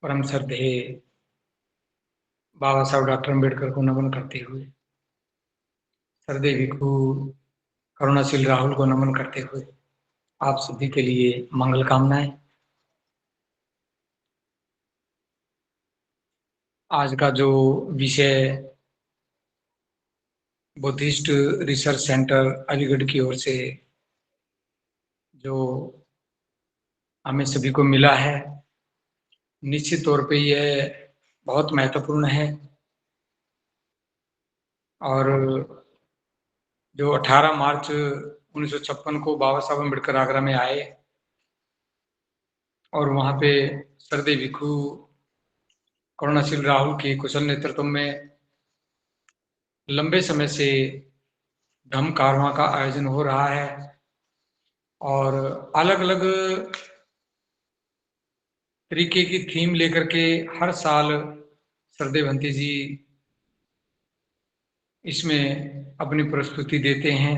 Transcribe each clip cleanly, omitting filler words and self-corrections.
परम श्रद्धेय बाबा साहब डॉक्टर अम्बेडकर को नमन करते हुए, श्रद्धेय भिक्खु करुणाशील राहुल को नमन करते हुए आप सभी के लिए मंगल कामनाएं। आज का जो विषय बुद्धिस्ट रिसर्च सेंटर अलीगढ़ की ओर से जो हमें सभी को मिला है, निश्चित तौर पे यह बहुत महत्वपूर्ण है। और जो 18 मार्च 1956 को बाबा साहब अम्बेडकर आगरा में आए और वहाँ पे श्रद्धेय भिक्खु करुणाशील राहुल के कुशल नेतृत्व में लंबे समय से धम्म कारवां का आयोजन हो रहा है और अलग अलग तरीके की थीम लेकर के हर साल श्रद्धेय भंते जी इसमें अपनी प्रस्तुति देते हैं।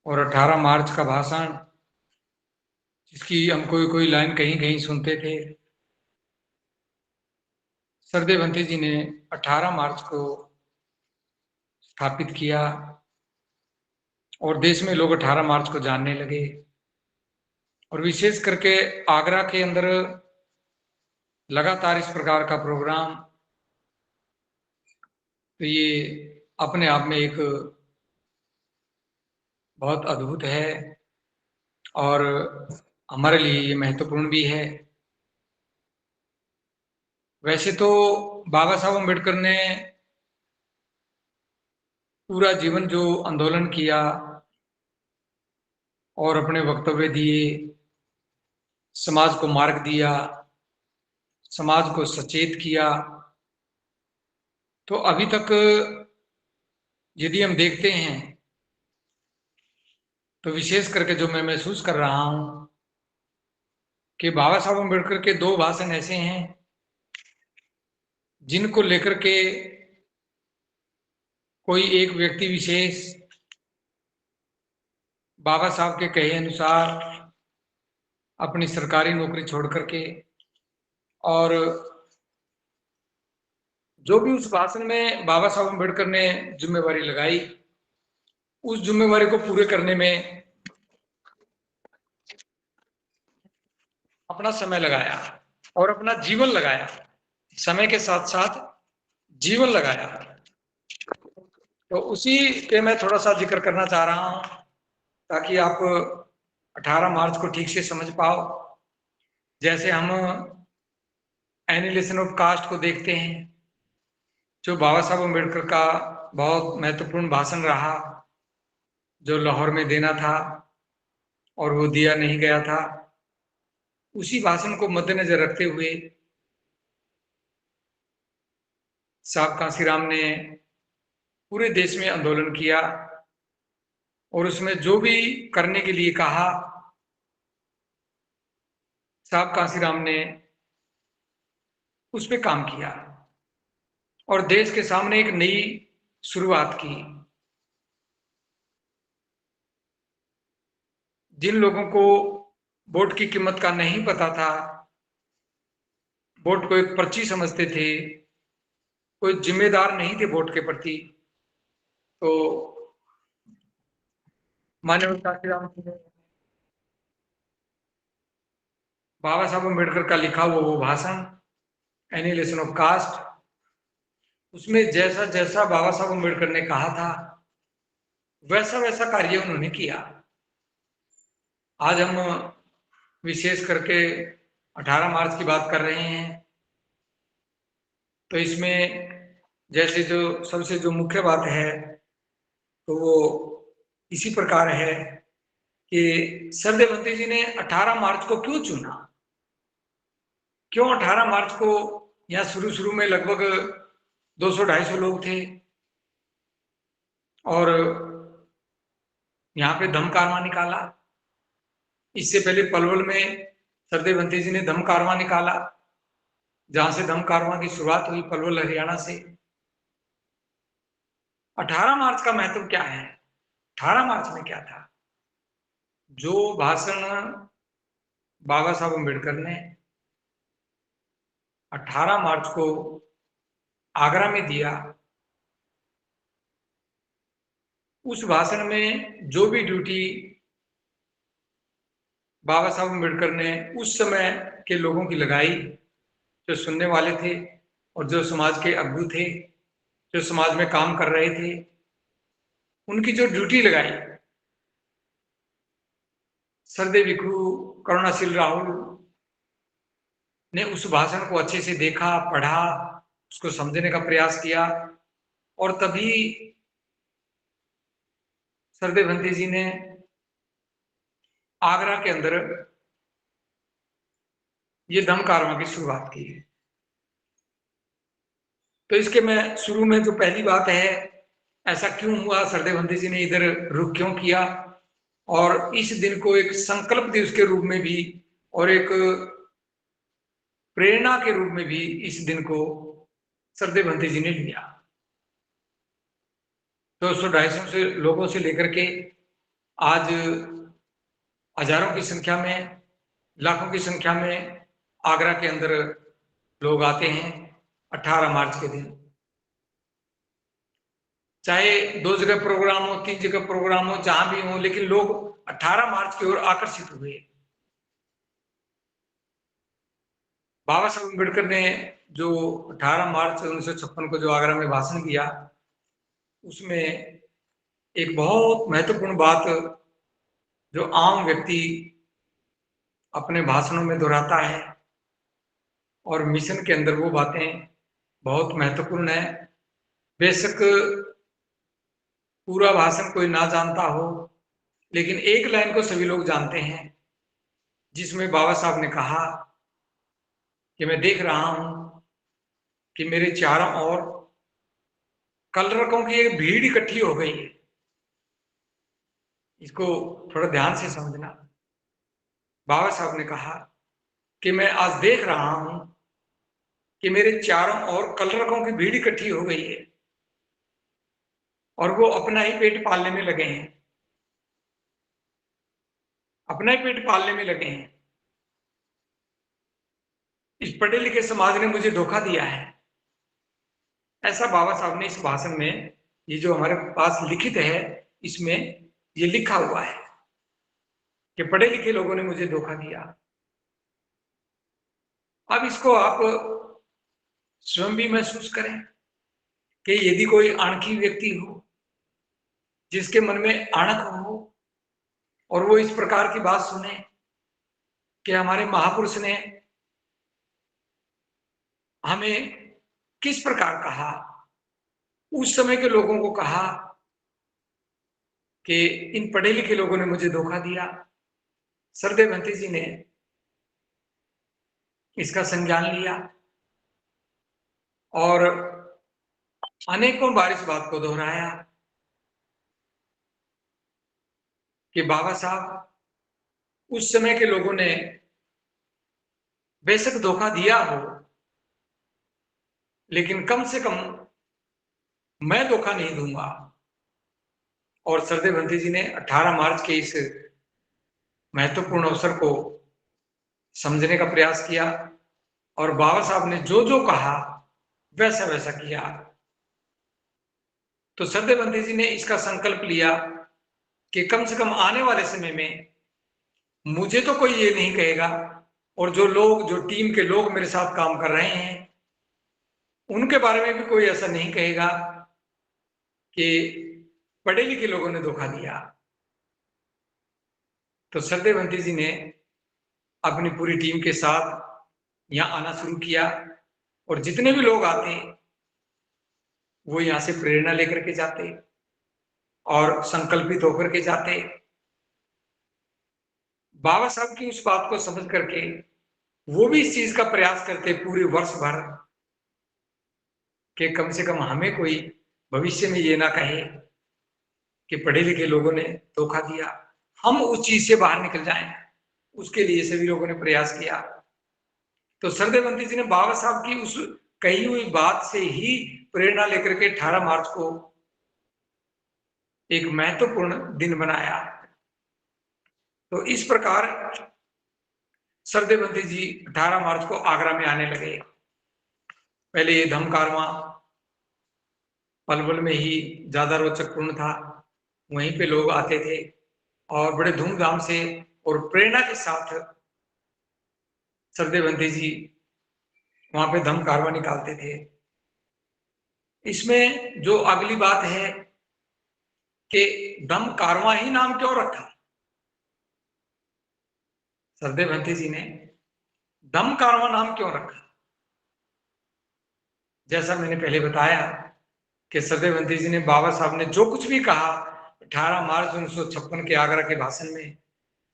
और 18 मार्च का भाषण, जिसकी हम कोई लाइन कहीं कहीं सुनते थे, श्रद्धेय भंते जी ने 18 मार्च को स्थापित किया और देश में लोग 18 मार्च को जानने लगे। और विशेष करके आगरा के अंदर लगातार इस प्रकार का प्रोग्राम, तो ये अपने आप में एक बहुत अद्भुत है और हमारे लिए ये महत्वपूर्ण भी है। वैसे तो बाबा साहब अम्बेडकर ने पूरा जीवन जो आंदोलन किया और अपने वक्तव्य दिए, समाज को मार्ग दिया, समाज को सचेत किया, तो अभी तक यदि हम देखते हैं तो विशेष करके जो मैं महसूस कर रहा हूं कि बाबा साहब अम्बेडकर के दो भाषण ऐसे हैं जिनको लेकर के कोई एक व्यक्ति विशेष बाबा साहब के कहे अनुसार अपनी सरकारी नौकरी छोड़ करके और जो भी उस भाषण में बाबा साहब अम्बेडकर ने जिम्मेवारी लगाई, उस जिम्मेवारी को पूरे करने में अपना समय लगाया और अपना जीवन लगाया, समय के साथ साथ जीवन लगाया। तो उसी पे मैं थोड़ा सा जिक्र करना चाह रहा हूं ताकि आप 18 मार्च को ठीक से समझ पाओ। जैसे हम एनिलेशन ऑफ कास्ट को देखते हैं, जो बाबा साहब अम्बेडकर का बहुत महत्वपूर्ण भाषण रहा, जो लाहौर में देना था और वो दिया नहीं गया था, उसी भाषण को मद्देनजर रखते हुए साहब कांसीराम ने पूरे देश में आंदोलन किया और उसमें जो भी करने के लिए कहा, साहब कांसीराम ने उस पर काम किया और देश के सामने एक नई शुरुआत की। जिन लोगों को वोट की कीमत का नहीं पता था, वोट को एक पर्ची समझते थे, कोई जिम्मेदार नहीं थे वोट के प्रति, तो माननीय कांसीराम जी ने बाबा साहब अम्बेडकर का लिखा हुआ वो भाषण एनिलेशन ऑफ कास्ट, उसमें जैसा जैसा बाबा साहब अम्बेडकर ने कहा था वैसा वैसा कार्य उन्होंने किया। आज हम विशेष करके 18 मार्च की बात कर रहे हैं, तो इसमें जैसे जो सबसे जो मुख्य बात है तो वो इसी प्रकार है कि श्रद्धेय भंते जी ने 18 मार्च को क्यों चुना। क्यों 18 मार्च को? यहाँ शुरू शुरू में लगभग 200-250 लोग थे और यहाँ पे धम्म कारवां निकाला। इससे पहले पलवल में श्रद्धेय भंते जी ने धम्म कारवां निकाला, जहां से धम्म कारवां की शुरुआत हुई पलवल हरियाणा से। 18 मार्च का महत्व क्या है? 18 मार्च में क्या था? जो भाषण बाबा साहब अम्बेडकर ने 18 मार्च को आगरा में दिया, उस भाषण में जो भी ड्यूटी बाबा साहब अम्बेडकर ने उस समय के लोगों की लगाई, जो सुनने वाले थे और जो समाज के अग्रणी थे, जो समाज में काम कर रहे थे, उनकी जो ड्यूटी लगाई, सरदेव विक्रु, करुणाशील राहुल ने उस भाषण को अच्छे से देखा, पढ़ा, उसको समझने का प्रयास किया, और तभी सरदेव भंते जी ने आगरा के अंदर ये धम्म कारवां की शुरुआत की है। तो इसके मैं शुरू में जो पहली बात है, ऐसा क्यों हुआ, सरदेव भंते जी ने इधर रुख क्यों किया, और इस दिन को एक संकल्प दिवस के रूप में भी और एक प्रेरणा के रूप में भी इस दिन को सरदेव भंते जी ने लिया। 200-250 से लोगों से लेकर के आज हजारों की संख्या में, लाखों की संख्या में आगरा के अंदर लोग आते हैं 18 मार्च के दिन। चाहे 2 जगह प्रोग्राम हो, 3 जगह प्रोग्राम हो, जहां भी हो, लेकिन लोग 18 मार्च की ओर आकर्षित हुए। बाबा साहब अम्बेडकर ने जो 18 मार्च 1956 को जो आगरा में भाषण दिया, उसमें एक बहुत महत्वपूर्ण बात जो आम व्यक्ति अपने भाषणों में दोहराता है, और मिशन के अंदर वो बातें बहुत महत्वपूर्ण है। बेशक पूरा भाषण कोई ना जानता हो, लेकिन एक लाइन को सभी लोग जानते हैं, जिसमें बाबा साहब ने कहा कि मैं देख रहा हूं कि मेरे चारों ओर कलरकों की एक भीड़ इकट्ठी हो गई है। इसको थोड़ा ध्यान से समझना। बाबा साहब ने कहा कि मैं आज देख रहा हूं कि मेरे चारों ओर कलरकों की भीड़ इकट्ठी हो गई है, और वो अपना ही पेट पालने में लगे हैं, अपना ही पेट पालने में लगे हैं। इस पढ़े लिखे समाज ने मुझे धोखा दिया है। ऐसा बाबा साहब ने इस भाषण में, ये जो हमारे पास लिखित है, इसमें ये लिखा हुआ है कि पढ़े लिखे लोगों ने मुझे धोखा दिया। अब इसको आप स्वयं भी महसूस करें कि यदि कोई अणखी व्यक्ति हो, जिसके मन में अणख हो, और वो इस प्रकार की बात सुने कि हमारे महापुरुष ने हमें किस प्रकार कहा, उस समय के लोगों को कहा कि इन पढ़े लिखे लोगों ने मुझे धोखा दिया। सरदेव भंते जी ने इसका संज्ञान लिया और अनेकों बार इस बात को दोहराया कि बाबा साहब, उस समय के लोगों ने बेशक धोखा दिया हो, लेकिन कम से कम मैं धोखा नहीं दूंगा। और सरदेव भंते जी ने 18 मार्च के इस महत्वपूर्ण अवसर को समझने का प्रयास किया, और बाबा साहब ने जो जो कहा वैसा वैसा किया। तो सरदेव भंते जी ने इसका संकल्प लिया कि कम से कम आने वाले समय में मुझे तो कोई ये नहीं कहेगा, और जो लोग, जो टीम के लोग मेरे साथ काम कर रहे हैं, उनके बारे में भी कोई ऐसा नहीं कहेगा कि पढ़े लिखे लोगों ने धोखा दिया। तो सरदेव भंते जी ने अपनी पूरी टीम के साथ यहाँ आना शुरू किया, और जितने भी लोग आते वो यहाँ से प्रेरणा लेकर के जाते और संकल्पित होकर के जाते। बाबा साहब की उस बात को समझ करके वो भी इस चीज का प्रयास करते पूरे वर्ष भर कि कम से कम हमें कोई भविष्य में ये ना कहे कि पढ़े लिखे लोगों ने धोखा दिया, हम उस चीज से बाहर निकल जाएं। उसके लिए सभी लोगों ने प्रयास किया। तो सरदेव भंते जी ने बाबा साहब की उस कही हुई बात से ही प्रेरणा लेकर के 18 मार्च को एक महत्वपूर्ण दिन बनाया। तो इस प्रकार सरदेव भंते जी 18 मार्च को आगरा में आने लगे। पहले ये धम्म कारवां पलवल में ही ज्यादा रोचकपूर्ण था। वहीं पे लोग आते थे और बड़े धूमधाम से और प्रेरणा के साथ सरदेव बंती जी वहां पे धम्म कारवां निकालते थे। इसमें जो अगली बात है कि धम्म कारवां ही नाम क्यों रखा सरदेव बंती जी ने, धम्म कारवां नाम क्यों रखा? जैसा मैंने पहले बताया कि सरदेव बंती जी ने बाबा साहब ने जो कुछ भी कहा 18 मार्च 1956 के आगरा के भाषण में,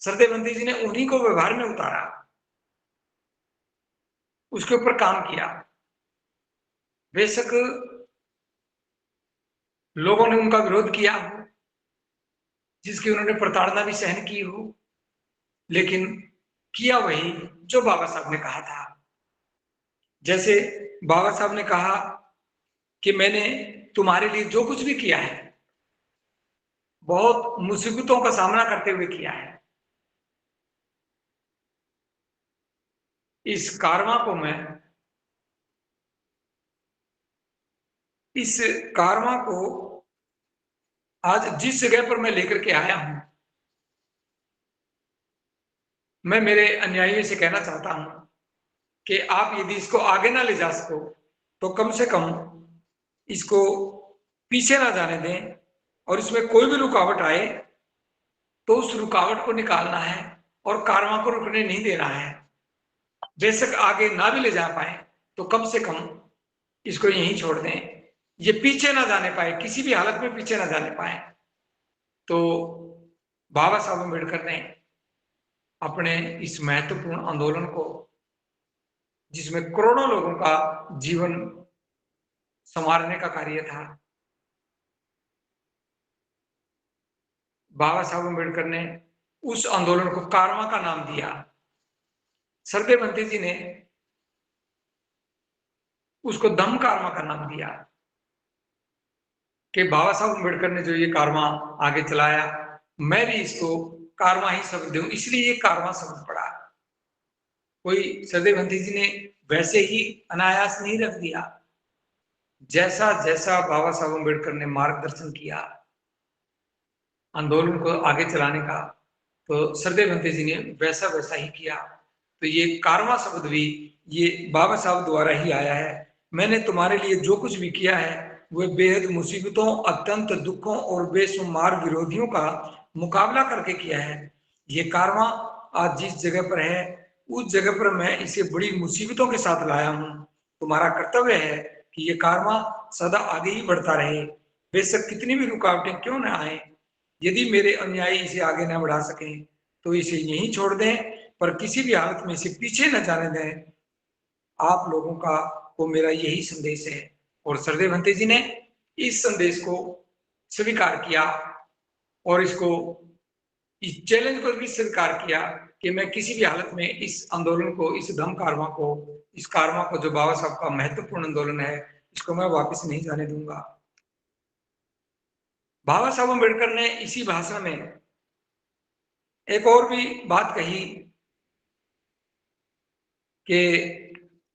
सरदेव बंती जी ने उन्हीं को व्यवहार में उतारा, उसके ऊपर काम किया। बेशक लोगों ने उनका विरोध किया हो, जिसकी उन्होंने प्रताड़ना भी सहन की हो, लेकिन किया वही जो बाबा साहब ने कहा था। जैसे बाबा साहब ने कहा कि मैंने तुम्हारे लिए जो कुछ भी किया है बहुत मुसीबतों का सामना करते हुए किया है। इस कारवां को मैं इस कारवां को आज जिस जगह पर मैं लेकर के आया हूं, मैं मेरे अनुयायियों से कहना चाहता हूं कि आप यदि इसको आगे ना ले जा सको तो कम से कम इसको पीछे ना जाने दें, और इसमें कोई भी रुकावट आए तो उस रुकावट को निकालना है और कारवां को रुकने नहीं देना है। बेशक आगे ना भी ले जा पाए तो कम से कम इसको यहीं छोड़ दें, ये पीछे ना जाने पाए, किसी भी हालत में पीछे ना जाने पाए। तो बाबा साहब अम्बेडकर ने अपने इस महत्वपूर्ण आंदोलन को, जिसमें करोड़ों लोगों का जीवन संवारने का कार्य था, बाबा साहब अम्बेडकर ने उस आंदोलन को कारवां का नाम दिया। सरदेव बंती जी ने उसको धम्म कारवां का नाम दिया कि बाबा साहब अम्बेडकर ने जो ये कारवां आगे चलाया, मैं भी इसको कारवां ही शब्द दूं, इसलिए ये कारवां शब्द पड़ा। कोई सरदेव बंती जी ने वैसे ही अनायास नहीं रख दिया। जैसा जैसा बाबा साहब अम्बेडकर ने मार्गदर्शन किया आंदोलन को आगे चलाने का, तो सरदेव बंती जी ने वैसा वैसा ही किया। तो ये कारवां शब्द भी ये बाबा साहब द्वारा ही आया है। मैंने तुम्हारे लिए जो कुछ भी किया है वह बेहद मुसीबतों, अत्यंत दुखों और बेशुमार विरोधियों का मुकाबला करके किया है। ये कारवां आज जिस जगह पर है उस जगह पर मैं इसे बड़ी मुसीबतों के साथ लाया हूं। तुम्हारा कर्तव्य है कि ये कारवां सदा आगे ही बढ़ता रहे, बेशक कितनी भी रुकावटें क्यों न आए। यदि मेरे अनुयायी इसे आगे न बढ़ा सकें तो इसे यहीं छोड़ दें, पर किसी भी हालत में इसे पीछे न जाने दें। आप लोगों का को मेरा यही संदेश है। और सरदेव बंती जी ने इस संदेश को स्वीकार किया और इसको इस चैलेंज को भी स्वीकार किया कि मैं किसी भी हालत में इस आंदोलन को, इस धम्म कारवां को, इस कारवां को जो बाबा साहब का महत्वपूर्ण आंदोलन है, इसको मैं वापस नहीं जाने दूंगा। बाबा साहब अम्बेडकर ने इसी भाषण में एक और भी बात कही कि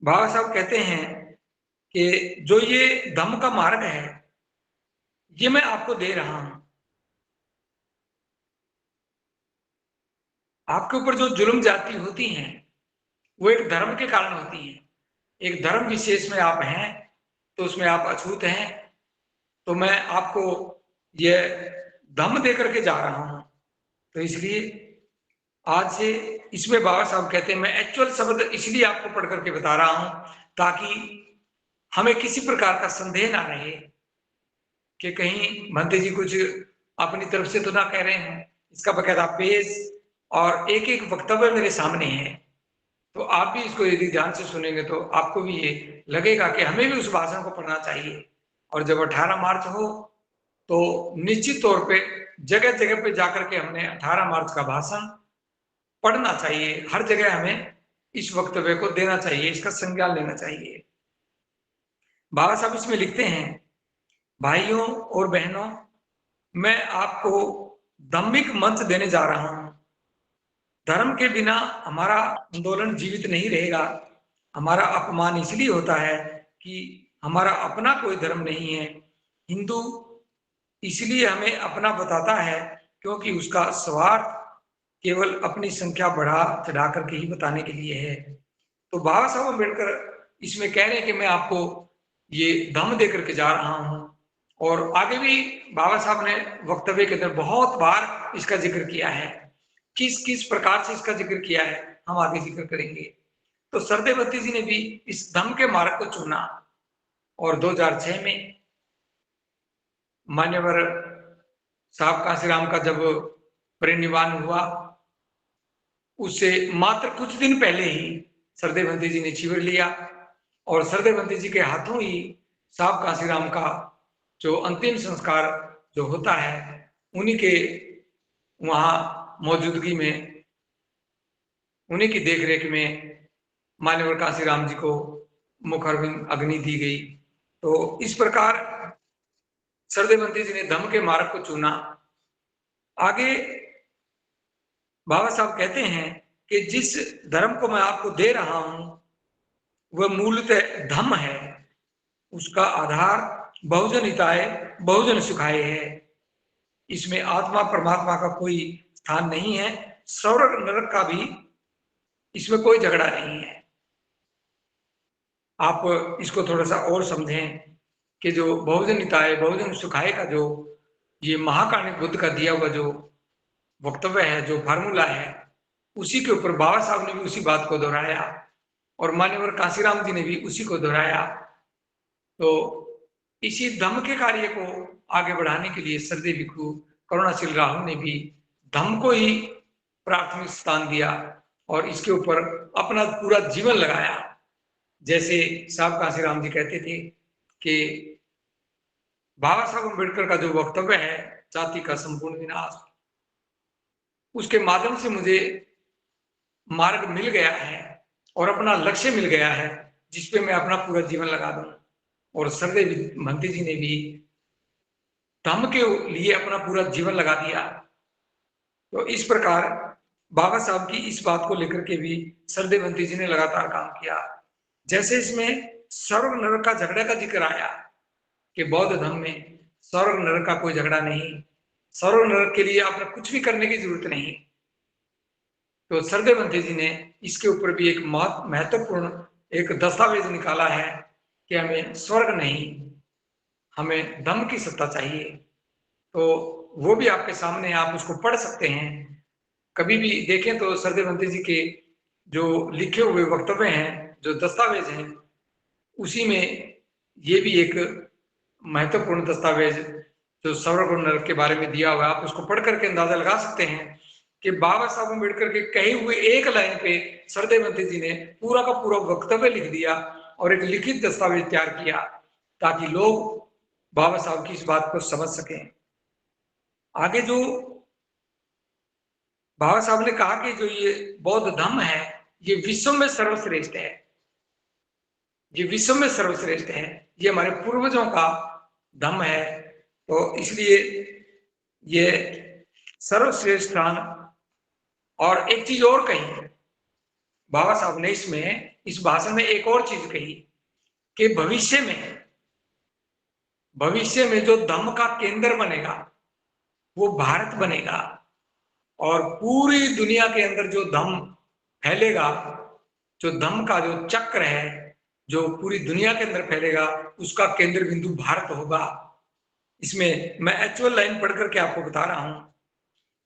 बाबा साहब कहते हैं कि जो ये धम्म का मार्ग है ये मैं आपको दे रहा हूं। आपके ऊपर जो जुल्म जाति होती हैं वो एक धर्म के कारण होती है। एक धर्म विशेष में आप हैं तो उसमें आप अछूत हैं, तो मैं आपको ये धम्म दे करके जा रहा हूं। तो इसलिए आज से इसमें बाबा साहब कहते हैं, मैं एक्चुअल शब्द इसलिए आपको पढ़ करके बता रहा हूं ताकि हमें किसी प्रकार का संदेह ना रहे कि कहीं भंते जी कुछ अपनी तरफ से तो ना कह रहे हैं। इसका बकायदा पेज और एक एक वक्तव्य मेरे सामने है, तो आप भी इसको यदि ध्यान से सुनेंगे तो आपको भी ये लगेगा कि हमें भी उस भाषण को पढ़ना चाहिए। और जब 18 मार्च हो तो निश्चित तौर पे जगह जगह पे जाकर के हमने 18 मार्च का भाषण पढ़ना चाहिए। हर जगह हमें इस वक्तव्य को देना चाहिए, इसका संज्ञान लेना चाहिए। बाबा साहब इसमें लिखते हैं, भाइयों और बहनों, मैं आपको धार्मिक मंच देने जा रहा हूं। धर्म के बिना हमारा आंदोलन जीवित नहीं रहेगा। हमारा अपमान इसलिए होता है कि हमारा अपना कोई धर्म नहीं है। हिंदू इसलिए हमें अपना बताता है क्योंकि उसका स्वार्थ केवल अपनी संख्या बढ़ा चढ़ा करके ही बताने के लिए है। तो बाबा साहब अम्बेडकर इसमें कह रहे हैं कि मैं आपको ये धम्म दे करके जा रहा हूं। और आगे भी बाबा साहब ने वक्तव्य के अंदर बहुत बार इसका जिक्र किया है। किस किस प्रकार से इसका जिक्र किया है हम आगे जिक्र करेंगे। तो सरदेवती जी ने भी इस धम्म के मार्ग को चुना और 2006 में मान्यवर साहब कांशीराम का जब परिनिर्वाण हुआ, उससे मात्र कुछ दिन पहले ही सरदेवती जी ने शिविर लिया और सरदेवती जी के हाथों ही साहब कांशीराम का जो अंतिम संस्कार जो होता है, उन्हीं के वहां मौजूदगी में, उन्हीं की देखरेख में मान्यवर कांशीराम जी को मुखारविंद अग्नि दी गई। तो इस प्रकार सरदेवती जी ने धम्म के मार्ग को चुना। आगे बाबा साहब कहते हैं कि जिस धर्म को मैं आपको दे रहा हूं वह मूलतः धम्म है, उसका आधार बहुजन हिताय बहुजन सुखाय है। इसमें आत्मा परमात्मा का कोई स्थान नहीं है, स्वर्ग नरक का भी इसमें कोई झगड़ा नहीं है। आप इसको थोड़ा सा और समझें कि जो बहुजन हिताय बहुजन सुखाय का जो ये महाकाणिक बुद्ध का दिया हुआ जो वक्तव्य है, जो फार्मूला है, उसी के ऊपर बाबा साहब ने भी उसी बात को दोहराया और मान्यवर कांशीराम जी ने भी उसी को दोहराया। तो इसी धम्म के कार्य को आगे बढ़ाने के लिए सरदेव भिक्षु करुणाशील राहुल ने भी धम्म को ही प्राथमिक स्थान दिया और इसके ऊपर अपना पूरा जीवन लगाया। जैसे साहब कांशीराम जी कहते थे कि बाबा साहब अम्बेडकर का जो वक्तव्य है, जाति का संपूर्ण विनाश, उसके माध्यम से मुझे मार्ग मिल गया है और अपना लक्ष्य मिल गया है जिसपे मैं अपना पूरा जीवन लगा दूं। और सरदेव महंती जी ने भी धम्म के लिए अपना पूरा जीवन लगा दिया। तो इस प्रकार बाबा साहब की इस बात को लेकर के भी सरदेव महंती जी ने लगातार काम किया। जैसे इसमें स्वर्ग नरक का झगड़े का जिक्र आया कि बौद्ध धर्म में स्वर्ग नरक का कोई झगड़ा नहीं, स्वर्ग नरक के लिए आपने कुछ भी करने की जरूरत नहीं। तो सरदेव महंती जी ने इसके ऊपर भी एक महत्वपूर्ण एक दस्तावेज निकाला है कि हमें स्वर्ग नहीं, हमें धम्म की सत्ता चाहिए। तो वो भी आपके सामने, आप उसको पढ़ सकते हैं। कभी भी देखें तो सरदेव महंती जी के जो लिखे हुए वक्तव्य हैं, जो दस्तावेज हैं, उसी में ये भी एक महत्वपूर्ण दस्तावेज जो स्वर्ग और नरक के बारे में दिया हुआ है, आप उसको पढ़ करके अंदाजा लगा सकते हैं कि बाबा साहब अम्बेडकर के कहे हुए एक लाइन पे सरदेव महंती जी ने पूरा का पूरा वक्तव्य लिख दिया और एक लिखित दस्तावेज तैयार किया ताकि लोग बाबा साहब की इस बात को समझ सकें। आगे जो बाबा साहब ने कहा कि जो ये बौद्ध धम्म है ये विश्व में सर्वश्रेष्ठ है, ये विश्व में सर्वश्रेष्ठ है, ये हमारे पूर्वजों का धम्म है। तो इसलिए ये सर्वश्रेष्ठ स्थान। और एक चीज और कही बाबा साहब ने इसमें, इस भाषण में एक और चीज कही कि भविष्य में जो धम्म का केंद्र बनेगा वो भारत बनेगा और पूरी दुनिया के अंदर जो धम्म फैलेगा, जो धम्म का जो चक्र है जो पूरी दुनिया के अंदर फैलेगा, उसका केंद्र बिंदु भारत होगा। इसमें मैं एक्चुअल लाइन पढ़ करके आपको बता रहा हूं,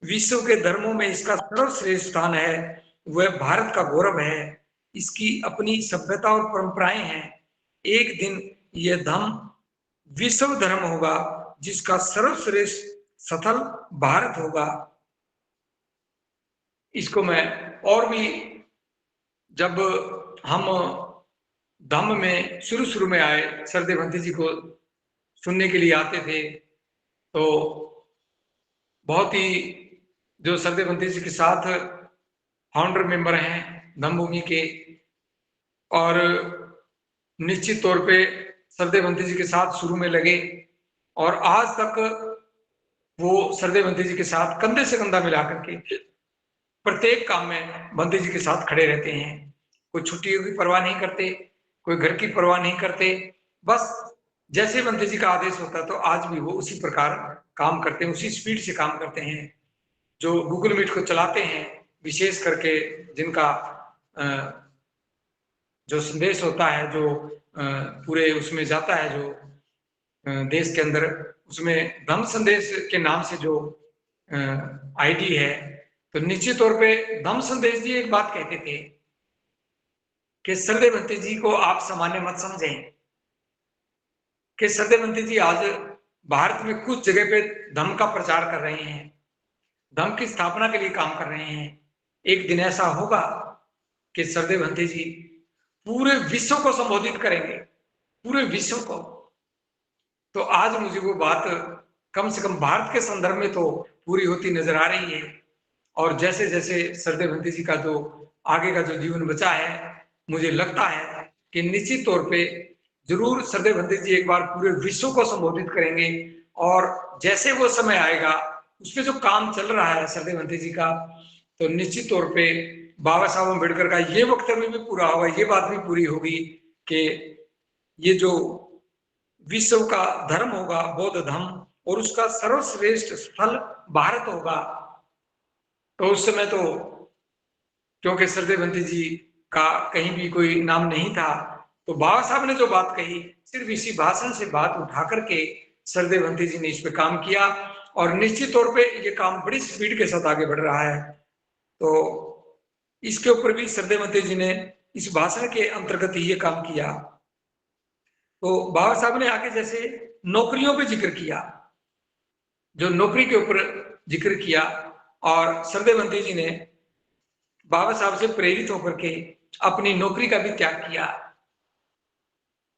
विश्व के धर्मों में इसका सर्वश्रेष्ठ स्थान है, वह भारत का गौरव है, इसकी अपनी सभ्यता और परंपराएं हैं। एक दिन यह धम्म विश्व धर्म होगा जिसका सर्वश्रेष्ठ स्थल भारत होगा। इसको मैं और भी, जब हम धम्म में शुरू में आए, सरदेव महंती जी को सुनने के लिए आते थे, तो बहुत ही जो सरदेव महंती जी के साथ फाउंडर मेंबर हैं धम्मभूमि के, और निश्चित तौर पे सरदेव महंती जी के साथ शुरू में लगे और आज तक वो सरदेव महंती जी के साथ कंधे से कंधा मिला करके प्रत्येक काम में महंती जी के साथ खड़े रहते हैं। कोई छुट्टियों की परवाह नहीं करते, कोई घर की परवाह नहीं करते, बस जैसे बंते जी का आदेश होता तो आज भी वो उसी प्रकार काम करते हैं, उसी स्पीड से काम करते हैं। जो गूगल मीट को चलाते हैं, विशेष करके जिनका जो संदेश होता है, जो पूरे उसमें जाता है, जो देश के अंदर, उसमें धम्म संदेश के नाम से जो आईडी है, तो निश्चित तौर पे धम्म संदेश जी एक बात कहते थे कि सरदेव बंते जी को आप सामान्य मत समझें, कि सरदेव बंते जी आज भारत में कुछ जगह पे धम्म का प्रचार कर रहे हैं, धम्म की स्थापना के लिए काम कर रहे हैं। एक दिन ऐसा होगा कि सरदेव बंते जी पूरे विश्व को संबोधित करेंगे, पूरे विश्व को। तो आज मुझे वो बात कम से कम भारत के संदर्भ में तो पूरी होती नजर आ रही है। और जैसे जैसे सरदेव बंते जी का जो आगे का जो जीवन बचा है, मुझे लगता है कि निश्चित तौर पे जरूर सरदेव बंते जी एक बार पूरे विश्व को संबोधित करेंगे। और जैसे वो समय आएगा, उसपे जो काम चल रहा है सरदेव बंते जी का, तो निश्चित तौर पे बाबा साहब अम्बेडकर का ये वक्तव्य भी पूरा होगा, ये बात भी पूरी होगी कि ये जो विश्व का धर्म होगा बौद्ध धर्म, और उसका सर्वश्रेष्ठ स्थल भारत होगा। तो उस समय तो क्योंकि सरदेव बंते जी का कहीं भी कोई नाम नहीं था, तो बाबा साहब ने जो बात कही, सिर्फ इसी भाषण से बात उठा करके सरदेव बंते जी ने इस पे काम किया। और निश्चित तौर पे ये काम बड़ी स्पीड के साथ आगे बढ़ रहा है। तो इसके ऊपर भी सरदेव बंते जी ने इस भाषण के अंतर्गत ही ये काम किया। तो बाबा साहब ने आगे जैसे नौकरियों पे जिक्र किया, जो नौकरी के ऊपर जिक्र किया, और सरदेव बंते जी ने बाबा साहब से प्रेरित होकर के अपनी नौकरी का भी त्याग किया।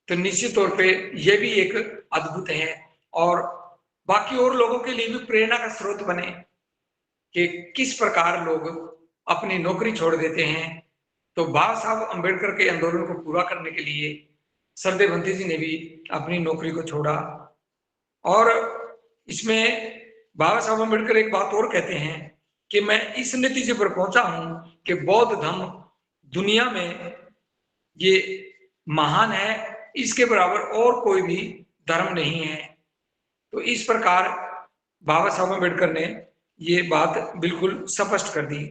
तो निश्चित तौर पे यह भी एक अद्भुत है, और बाकी और लोगों के लिए भी प्रेरणा का स्रोत बने कि किस प्रकार लोग अपनी नौकरी छोड़ देते हैं। तो बाबा साहब अम्बेडकर के आंदोलन को पूरा करने के लिए सरदेव बंते जी ने भी अपनी नौकरी को छोड़ा। और इसमें बाबा साहब अम्बेडकर एक बात और कहते हैं कि मैं इस नतीजे पर पहुंचा हूं कि बौद्ध धर्म दुनिया में ये महान है, इसके बराबर और कोई भी धर्म नहीं है। तो इस प्रकार बाबा साहब अम्बेडकर ने ये बात बिल्कुल स्पष्ट कर दी।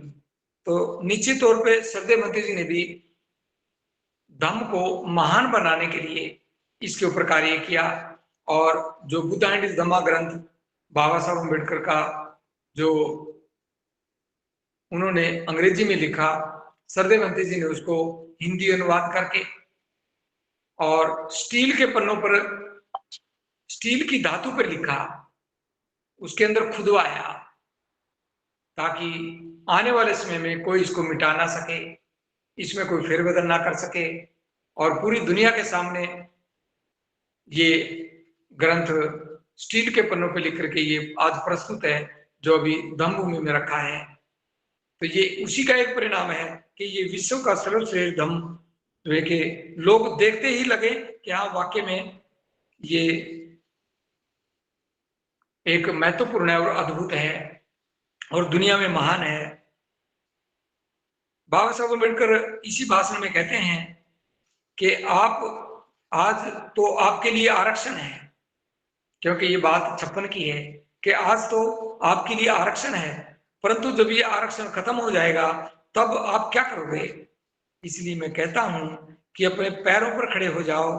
तो निश्चित तौर पे सरदेव बंते जी ने भी धम्म को महान बनाने के लिए इसके ऊपर कार्य किया। और जो बुद्धा एंड धम्मा ग्रंथ बाबा साहब अम्बेडकर का जो उन्होंने अंग्रेजी में लिखा, सरदेव बंते जी ने उसको हिंदी अनुवाद करके और स्टील के पन्नों पर, स्टील की धातु पर लिखा, उसके अंदर खुदवाया, ताकि आने वाले समय में कोई इसको मिटा ना सके, इसमें कोई फेरबदल ना कर सके। और पूरी दुनिया के सामने ये ग्रंथ स्टील के पन्नों पर लिख करके ये आज प्रस्तुत है, जो अभी धम्मभूमि में रखा है। तो ये उसी का एक परिणाम है कि ये विश्व का सर्वश्रेष्ठ धम्म जो है कि लोग देखते ही लगे कि हाँ वाकई में ये एक महत्वपूर्ण है और अद्भुत है और दुनिया में महान है। बाबा साहब अम्बेडकर इसी भाषण में कहते हैं कि आप आज तो आपके लिए आरक्षण है, क्योंकि ये बात 56 की है कि आज तो आपके लिए आरक्षण है, परंतु जब ये आरक्षण खत्म हो जाएगा तब आप क्या करोगे। इसलिए मैं कहता हूं कि अपने पैरों पर खड़े हो जाओ।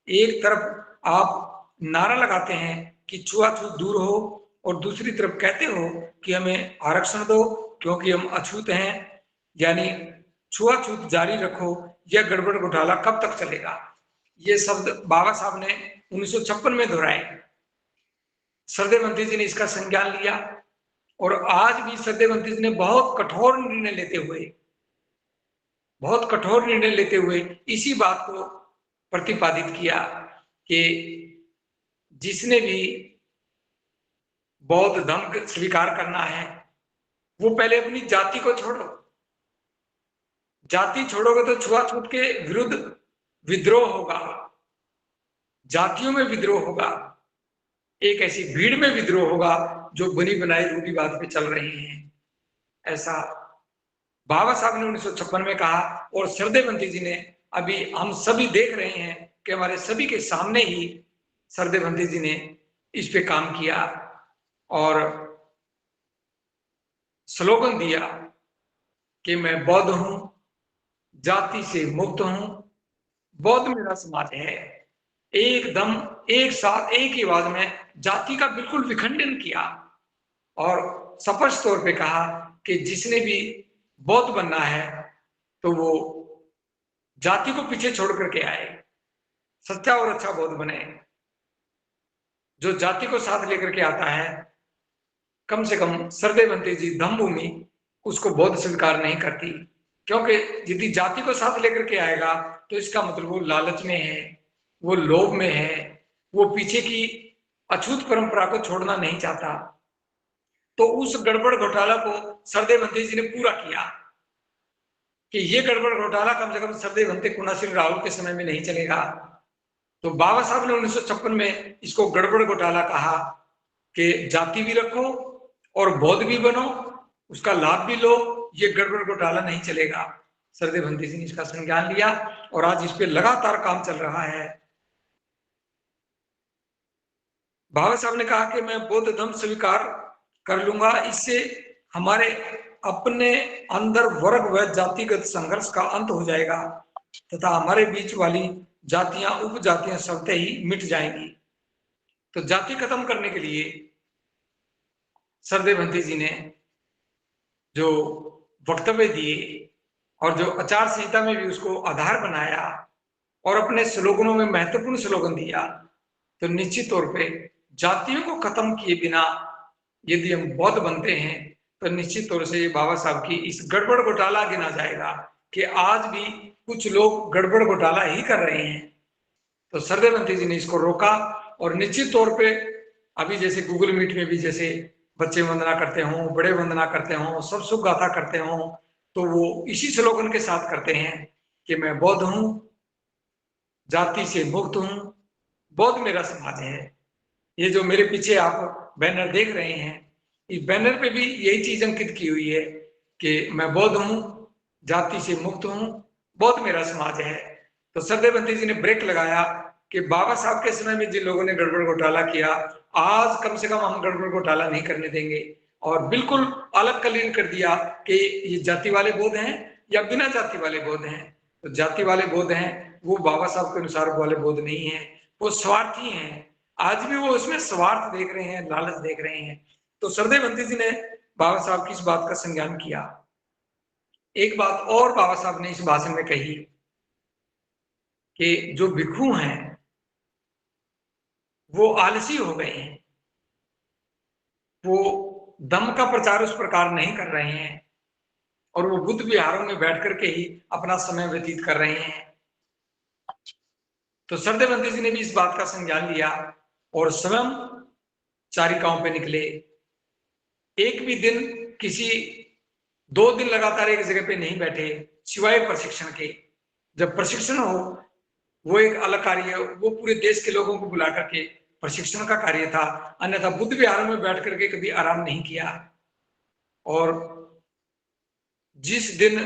एक तरफ आप नारा लगाते हैं कि छुआछूत दूर हो, और दूसरी तरफ कहते हो कि हमें आरक्षण दो क्योंकि हम अछूत हैं, यानी छुआछूत जारी रखो, यह गड़बड़ घोटाला कब तक चलेगा। ये शब्द बाबा साहब ने 1956 में दोहराए। सरदेव बंते जी ने इसका संज्ञान लिया, और आज भी सरदेव बंते जी ने बहुत कठोर निर्णय लेते हुए इसी बात को प्रतिपादित किया कि जिसने भी बौद्ध धर्म स्वीकार करना है वो पहले अपनी जाति को छोड़ो। जाति छोड़ोगे तो छुआछूत के विरुद्ध विद्रोह होगा, जातियों में विद्रोह होगा, एक ऐसी भीड़ में विद्रोह होगा जो बनी बनाई रूढ़िवाद पे चल रही हैं। ऐसा बाबा साहब ने 1956 में कहा, और सरदेव बंते जी ने अभी हम सभी देख रहे हैं कि हमारे सभी के सामने ही सरदेव हंती जी ने इस पे काम किया और स्लोगन दिया कि मैं बौद्ध हूं, जाति से मुक्त हूं, बौद्ध मेरा समाज है। एकदम एक साथ एक ही आवाज में जाति का बिल्कुल विखंडन किया और स्पष्ट तौर पे कहा कि जिसने भी बौद्ध बनना है तो वो जाति को पीछे छोड़ करके आए, सच्चा और अच्छा बौद्ध बने। जो जाति को साथ लेकर के आता है, कम से कम सरदेव हंती जी धम्मभूमि उसको बौद्ध स्वीकार नहीं करती, क्योंकि यदि जाति को साथ लेकर के आएगा तो इसका मतलब वो लालच में है, वो लोभ में है, वो पीछे की अछूत परंपरा को छोड़ना नहीं चाहता। तो उस गड़बड़ घोटाला को सरदेव हंती जी ने पूरा किया कि ये गड़बड़ घोटाला कम से कम सरदेव हंती कुन्हा सिंह राहुल के समय में नहीं चलेगा। तो बाबा साहब ने 1956 में इसको गड़बड़ घोटाला कहा कि जाति भी रखो और बौद्ध भी बनो, उसका लाभ भी लो, ये गड़बड़ घोटाला नहीं चलेगा। सरदेव हंती जी ने इसका संज्ञान लिया और आज इस पे लगातार काम चल रहा है। बाबा साहब ने कहा कि मैं बौद्ध धर्म स्वीकार कर लूंगा, इससे हमारे अपने अंदर वर्ग व जातिगत संघर्ष का अंत हो जाएगा तथा हमारे बीच वाली जातियां उपजातियां सबते ही मिट जाएंगी। तो जाति खत्म करने के लिए सरदेव हंती जी ने जो वक्तव्य दिए और जो आचार संहिता में भी उसको आधार बनाया और अपने स्लोगनों में महत्वपूर्ण स्लोगन दिया, तो निश्चित तौर पे जातियों को खत्म किए बिना यदि हम बौद्ध बनते हैं तो निश्चित तौर से बाबा साहब की इस गड़बड़ घोटाला गिना जाएगा कि आज भी कुछ लोग गड़बड़ घोटाला ही कर रहे हैं। तो सरदेव हंती जी ने इसको रोका और निश्चित तौर पे अभी जैसे गूगल मीट में भी जैसे बच्चे वंदना करते हों, बड़े वंदना करते हों, सब सुख गाथा करते हों, तो वो इसी स्लोगन के साथ करते हैं कि मैं बौद्ध हूं, जाति से मुक्त हूं, बौद्ध मेरा समाज है। ये जो मेरे पीछे आप बैनर देख रहे हैं, इस बैनर पे भी यही चीज अंकित की हुई है कि मैं बौद्ध हूं, जाति से मुक्त हूं, बौद्ध मेरा समाज है। तो सरदेव हंती जी ने ब्रेक लगाया कि बाबा साहब के समय में जिन लोगों ने गड़बड़ घोटाला किया, आज कम से कम हम गड़बड़ घोटाला नहीं करने देंगे। और बिल्कुल अलग कलीन कर दिया कि ये जाति वाले बौद्ध हैं या बिना जाति वाले बौद्ध हैं। तो जाति वाले बौद्ध हैं वो बाबा साहब के अनुसार वाले बौद्ध नहीं है, वो स्वार्थी हैं। आज भी वो उसमें स्वार्थ देख रहे हैं, लालच देख रहे हैं। तो सरदेव हंती जी ने बाबा साहब की इस बात का संज्ञान किया। एक बात और बाबा साहब ने इस भाषण में कही कि जो भिक्षु हैं वो आलसी हो गए हैं, वो धम्म का प्रचार उस प्रकार नहीं कर रहे हैं और वो बुद्ध विहारों में बैठ करके ही अपना समय व्यतीत कर रहे हैं। तो सरदेव हंती जी ने भी इस बात का संज्ञान लिया और स्वयं चारिकाओं पे निकले। एक भी दिन किसी 2 दिन लगातार एक जगह पे नहीं बैठे सिवाय प्रशिक्षण के। जब प्रशिक्षण हो वो एक अलग कार्य है, वो पूरे देश के लोगों को बुला करके प्रशिक्षण का कार्य था, अन्यथा बुद्ध विहारों में बैठ करके कभी आराम नहीं किया। और जिस दिन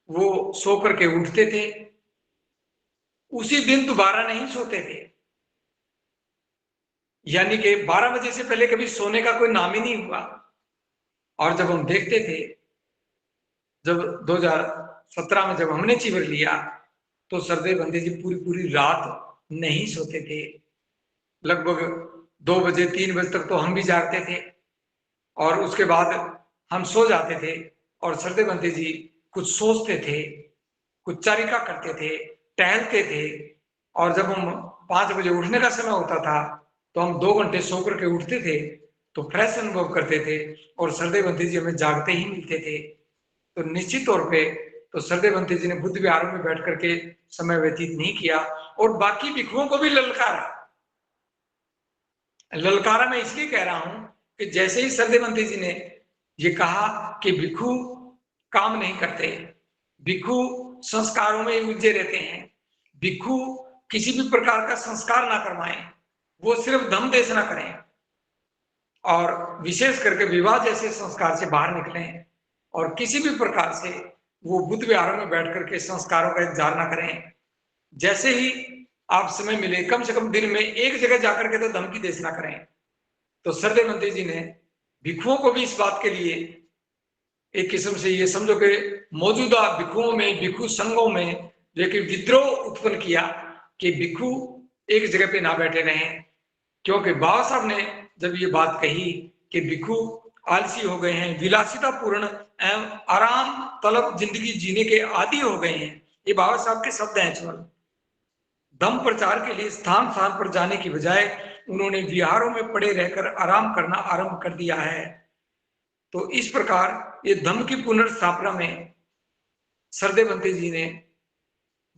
वो सो करके उठते थे उसी दिन दोबारा नहीं सोते थे, यानी कि 12 बजे से पहले कभी सोने का कोई नाम ही नहीं हुआ। और जब हम देखते थे, जब 2017 में जब हमने शिविर लिया तो सरदेव हंती जी पूरी पूरी रात नहीं सोते थे। लगभग 2 बजे 3 बजे तक तो हम भी जागते थे और उसके बाद हम सो जाते थे और सरदेव हंती जी कुछ सोचते थे, कुछ चारिका करते थे, टहलते थे। और जब हम 5 बजे उठने का समय होता था तो हम 2 घंटे सो करके उठते थे तो फ्रेश अनुभव करते थे और सरदेव हंती जी हमें जागते ही मिलते थे। तो निश्चित तौर पे तो सरदेव हंती जी ने बुद्ध विहारों में बैठ करके समय व्यतीत नहीं किया और बाकी भिक्षुओं को भी ललकारा। ललकारा मैं इसलिए कह रहा हूं कि जैसे ही सरदेव हंती जी ने ये कहा कि भिक्षु काम नहीं करते, भिक्षु संस्कारों में उलझे रहते हैं, भिक्षु किसी भी प्रकार का संस्कार ना करवाएं, वो सिर्फ धम्म देश ना करें और विशेष करके विवाह जैसे संस्कार से बाहर निकलें और किसी भी प्रकार से वो बुद्ध विहारों में बैठ करके संस्कारों का इंतजार ना करें। जैसे ही आप समय मिले कम से कम दिन में एक जगह जाकर के तो धमकी देशना करें। तो सरदेव मंत्री जी ने भिक्षुओं को भी इस बात के लिए एक किस्म से ये समझो कि मौजूदा भिक्षुओं में, भिक्षु संघों में जो एक विद्रोह उत्पन्न किया कि भिक्षु एक जगह पे ना बैठे रहें, क्योंकि बाबा साहब ने जब ये बात कही कि भिक्षु आलसी हो गए हैं, विलासिता पूर्ण एवं आराम तलब जिंदगी जीने के आदी हो गए हैं, ये बाबा साहब के शब्द हैं। केवल धम्म प्रचार के लिए स्थान स्थान पर जाने की बजाय उन्होंने विहारों में पड़े रहकर आराम करना आरंभ कर दिया है। तो इस प्रकार ये धम्म की पुनर्स्थापना में सरदेव बंते जी ने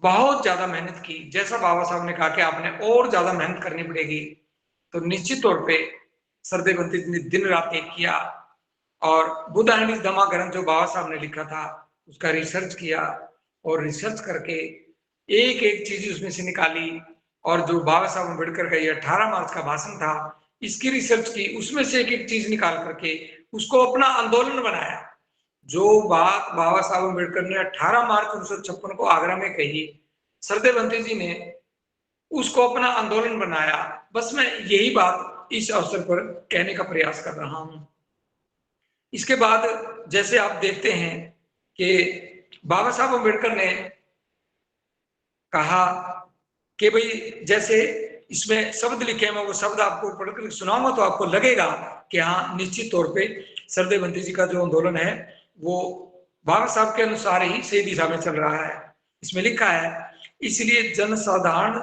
बहुत ज्यादा मेहनत की। जैसा बाबा साहब ने कहा कि आपने और ज्यादा मेहनत करनी पड़ेगी, तो निश्चित तौर पे सरदेव बंते जी ने दिन रात एक किया और बुधारणी दमा ग्रंथ जो बाबा साहब ने लिखा था उसका रिसर्च किया और रिसर्च करके एक एक चीज उसमें से निकाली। और जो बाबा साहब अम्बेडकर का ये 18 मार्च का भाषण था, इसकी रिसर्च की, उसमें से एक एक चीज निकाल करके उसको अपना आंदोलन बनाया। जो बात बाबा साहब अम्बेडकर ने 18 मार्च 1956 को आगरा में कही, सरदेव बंते जी ने उसको अपना आंदोलन बनाया। बस मैं यही बात इस अवसर पर कहने का प्रयास कर रहा हूं। इसके बाद जैसे आप देखते हैं कि बाबा साहब अम्बेडकर ने कहा कि भाई जैसे इसमें शब्द लिखे हैं, मैं वो शब्द आपको पढ़कर सुनाऊंगा तो आपको लगेगा कि हाँ निश्चित तौर पे सरदेव बंते जी का जो आंदोलन है वो बाबा साहब के अनुसार ही सही दिशा में चल रहा है। इसमें लिखा है, इसलिए जनसाधारण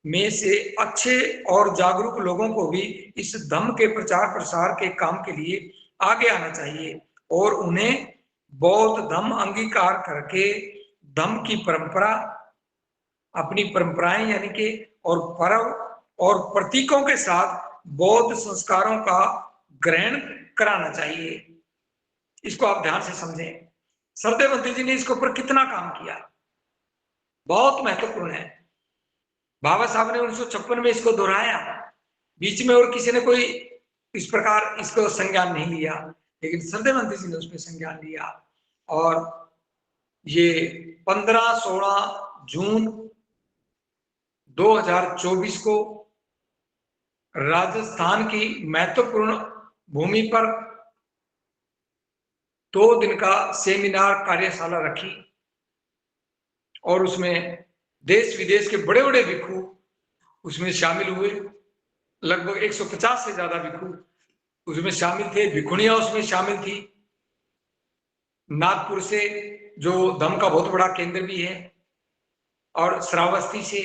में से अच्छे और जागरूक लोगों को भी इस धम्म के प्रचार प्रसार के काम के लिए आगे आना चाहिए और उन्हें बौद्ध धम्म अंगीकार करके धम्म की परंपरा, अपनी परंपराएं यानी कि और पर्व और प्रतीकों के साथ बौद्ध संस्कारों का ग्रहण कराना चाहिए। इसको आप ध्यान से समझें। सरदेव बंते जी ने इसके ऊपर कितना काम किया, बहुत महत्वपूर्ण है। बाबा साहब ने 1956 में इसको दोहराया, बीच में और किसी ने कोई इस प्रकार इसको संज्ञान नहीं लिया, लेकिन सरदेव बंते जी ने उसमें संज्ञान लिया। और ये 15-16 जून 2024 को राजस्थान की महत्वपूर्ण भूमि पर 2 दिन का सेमिनार कार्यशाला रखी और उसमें देश विदेश के बड़े बड़े भिक्षु उसमें शामिल हुए। लगभग 150 से ज्यादा भिक्षु उसमें शामिल थे, भिक्षुणियां उसमें शामिल थी। नागपुर से जो धम्म का बहुत बड़ा केंद्र भी है, और श्रावस्ती से,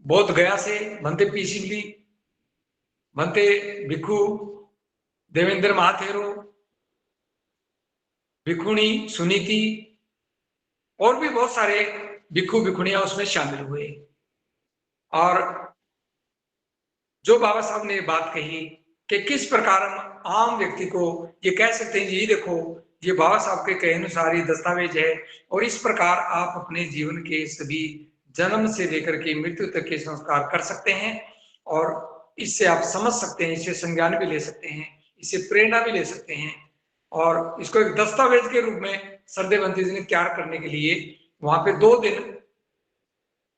बोध गया से भंते पी सिंगली, भंते भिक्षु देवेंद्र महाथेरो, भिक्षुणी सुनीति और भी बहुत सारे भिक्षु भिक्षुणियां उसमें शामिल हुए। और जो बाबा साहब ने बात कही कि किस प्रकार हम आम व्यक्ति को ये कह सकते हैं, यही देखो ये बाबा साहब के कहे अनुसार ये दस्तावेज है और इस प्रकार आप अपने जीवन के सभी जन्म से लेकर के मृत्यु तक के संस्कार कर सकते हैं और इससे आप समझ सकते हैं, इससे संज्ञान भी ले सकते हैं, इससे प्रेरणा भी ले सकते हैं। और इसको एक दस्तावेज के रूप में सरदेव बंते जी ने तैयार करने के लिए वहां पे 2 दिन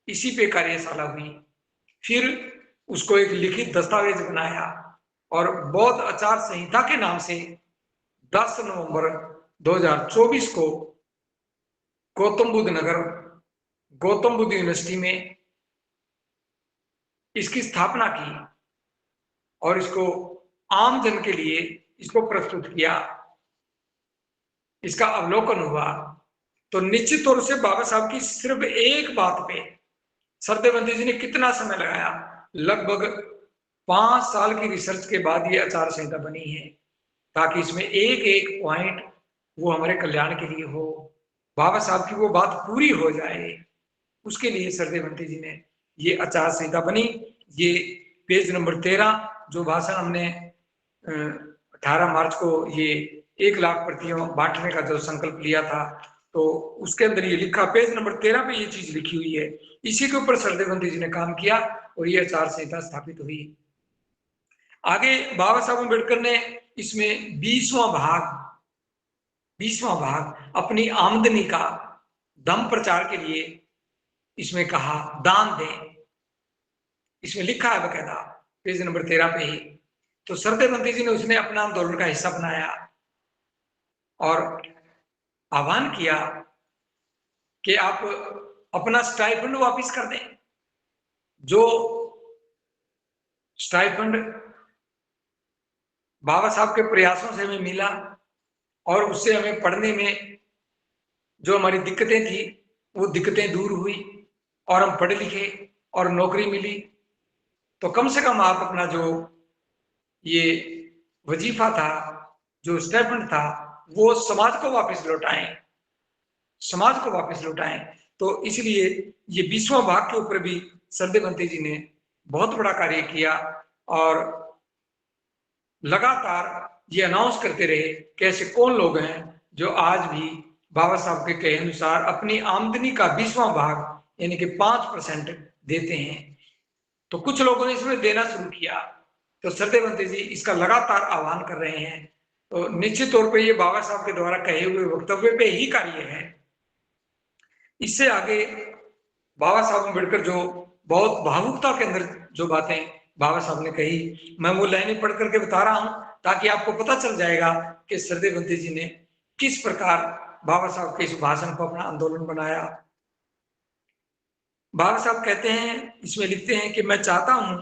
इसी पे कार्यशाला हुई। फिर उसको एक लिखित दस्तावेज बनाया और बौद्ध आचार संहिता के नाम से 10 नवंबर 2024 को गौतम बुद्ध नगर, गौतम बुद्ध यूनिवर्सिटी में इसकी स्थापना की और इसको आम जन के लिए इसको प्रस्तुत किया, इसका अवलोकन हुआ। तो निश्चित तौर से बाबा साहब की सिर्फ एक बात पे सरदेव बंते जी ने कितना समय लगाया, लगभग 5 साल की रिसर्च के बाद ये आचार संहिता बनी है, ताकि इसमें एक एक पॉइंट वो हमारे कल्याण के लिए हो, बाबा साहब की वो बात पूरी हो जाए। उसके लिए सरदेव बंते जी ने ये आचार संहिता बनी। ये पेज नंबर 13 जो भाषण हमने 18 मार्च को ये 1 लाख प्रतियों बांटने का जो संकल्प लिया था, तो उसके अंदर ये लिखा, पेज नंबर 13 पे ये चीज लिखी हुई है। इसी के ऊपर सरदेव बंते जी ने काम किया और ये आचार संहिता स्थापित हुई। आगे बाबा साहब अम्बेडकर ने इसमें 20वां भाग अपनी आमदनी का धम्म प्रचार के लिए इसमें कहा दान दें। इसमें लिखा है बकायदा पेज नंबर 13 पे ही। तो सरदेवंती जी ने उसने अपना आंदोलन का हिस्सा बनाया और आह्वान किया कि आप अपना स्टाइपेंड वापस कर दें। जो स्टाइपेंड बाबा साहब के प्रयासों से हमें मिला और उससे हमें पढ़ने में जो हमारी दिक्कतें थी वो दिक्कतें दूर हुई और हम पढ़े लिखे और नौकरी मिली, तो कम से कम आप अपना जो ये वजीफा था, जो स्टाइपेंड था, वो समाज को वापस लौटाएं, समाज को वापस लौटाएं। तो इसलिए ये 20वां भाग के ऊपर भी सरदेवंती जी ने बहुत बड़ा कार्य किया और लगातार ये अनाउंस करते रहे कि ऐसे कौन लोग हैं जो आज भी बाबा साहब के कहे अनुसार अपनी आमदनी का 20वां भाग यानी कि 5% देते हैं। तो कुछ लोगों ने इसमें देना शुरू किया, तो सरदेवंती जी इसका लगातार आह्वान कर रहे हैं। तो निश्चित तौर पे ये बाबा साहब के द्वारा कहे हुए वक्तव्य पे ही कार्य है। इससे आगे बाबा साहब अम्बेडकर जो बहुत भावुकता के अंदर जो बातें बाबा साहब ने कही, मैं वो लाइनें पढ़ करके बता रहा हूं ताकि आपको पता चल जाएगा कि सरदेवंती जी ने किस प्रकार बाबा साहब के इस भाषण को अपना आंदोलन बनाया। बाबा साहब कहते हैं, इसमें लिखते हैं कि मैं चाहता हूं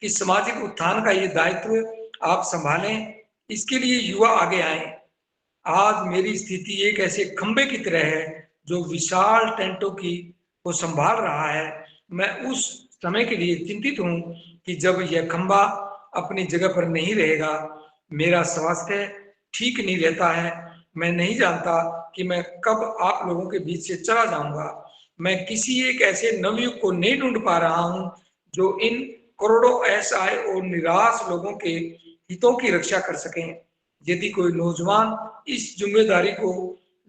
कि सामाजिक उत्थान का ये दायित्व आप संभालें, इसके लिए युवा आगे आए। आज मेरी स्थिति एक ऐसे खंबे की तरह है जो विशाल टेंटों की को संभाल रहा है। मैं उस समय के लिए चिंतित हूं कि जब यह खंबा अपनी जगह पर नहीं रहेगा। मेरा स्वास्थ्य ठीक नहीं रहता है। मैं नहीं जानता कि मैं कब आप लोगों के बीच से चला जाऊंगा। मैं किसी एक ऐसे नवयुग को नहीं ढूंढ पा रहा हूं जो इन करोड़ों असहाय और निराश लोगों के हितों की रक्षा कर सकें। यदि कोई नौजवान इस जिम्मेदारी को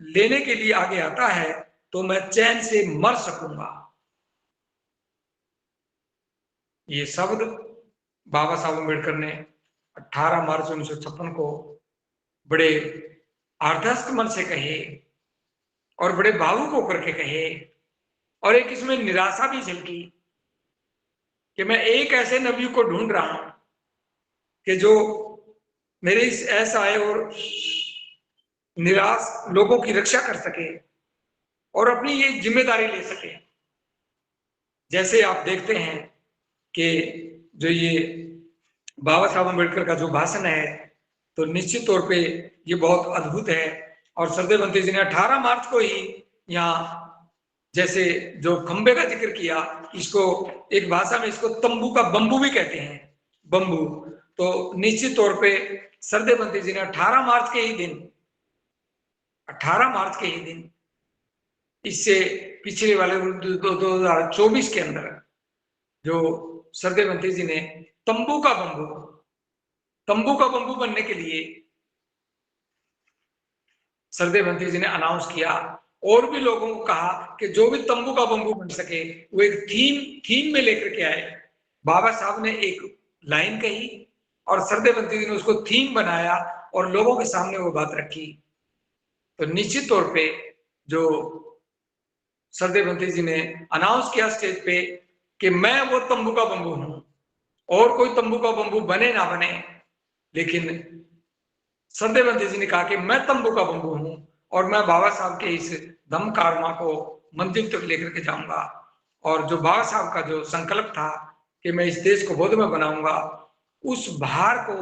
लेने के लिए आगे आता है तो मैं चैन से मर सकूंगा। ये शब्द बाबा साहब अम्बेडकर ने 18 मार्च 1956 को बड़े आर्धस्त मन से कहे और बड़े भावुक होकर के कहे, और एक इसमें निराशा भी झलकी कि मैं एक ऐसे नबी को ढूंढ रहा हूं कि जो मेरे इस असहाय और निराश लोगों की रक्षा कर सके और अपनी ये जिम्मेदारी ले सके। जैसे आप देखते हैं कि जो ये बाबा साहब अम्बेडकर का जो भाषण है तो निश्चित तौर पे ये बहुत अद्भुत है। और सरदेवंती जी ने 18 मार्च को ही यहाँ जैसे जो खंबे का जिक्र किया, इसको एक भाषा में इसको तंबू का बंबू भी कहते हैं, बंबू। तो निश्चित तौर पे सरदेवंती जी ने 18 मार्च के ही दिन 18 मार्च के ही दिन इससे पिछले वाले 2024 के अंदर जो सरदेवंती जी ने तंबू का बंबू बनने के लिए सरदेवंती जी ने अनाउंस किया और भी लोगों को कहा कि जो भी तंबू का बंबू बन सके वो एक थीम में लेकर के आए। बाबा साहब ने एक लाइन कही और सरदेवंती जी ने उसको थीम बनाया और लोगों के सामने वो बात रखी। तो निश्चित तौर पे जो सरदेवंती जी ने अनाउंस किया स्टेज पे कि मैं वो तंबू का बंबू हूं, और कोई तंबू का बंबू बने ना बने, लेकिन सरदेवंती जी ने कहा कि मैं तंबू का बंबू हूं और मैं बाबा साहब के इस धम्म कारवा को मंजिल तक लेकर के जाऊंगा। और जो बाबा साहब का जो संकल्प था कि मैं इस देश को बौद्धमय बनाऊंगा, उस भार को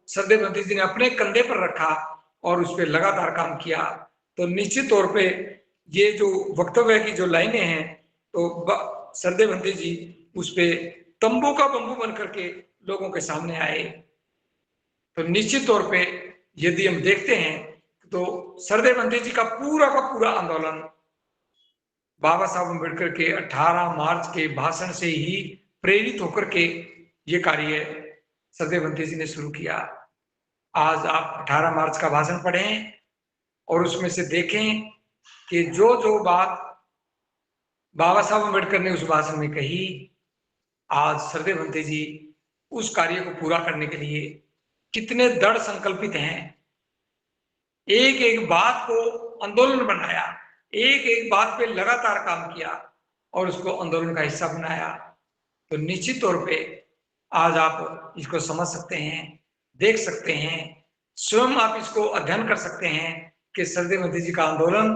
सरदेवंती जी ने अपने कंधे पर रखा और उस पर लगातार काम किया। तो निश्चित तौर पे ये जो वक्तव्य की जो लाइनें हैं तो सरदेवंती जी उस पे तंबू का बंबू बन करके लोगों के सामने आए। तो निश्चित तौर पे यदि हम देखते हैं तो सरदेवंती जी का पूरा आंदोलन बाबा साहब अम्बेडकर के 18 मार्च के भाषण से ही प्रेरित होकर के ये कार्य सरदेवंती जी ने शुरू किया। आज आप 18 मार्च का भाषण पढ़ें और उसमें से देखें कि जो जो बात बाबा साहब अम्बेडकर ने उस भाषण में कही, आज सरदेवंती जी उस कार्य को पूरा करने के लिए कितने दृढ़ संकल्पित हैं। एक एक बात को आंदोलन बनाया, एक एक बात पे लगातार काम किया और उसको आंदोलन का हिस्सा बनाया। तो निश्चित तौर पे आज आप इसको समझ सकते हैं, देख सकते हैं, स्वयं आप इसको अध्ययन कर सकते हैं कि सरदेव बंटी जी का आंदोलन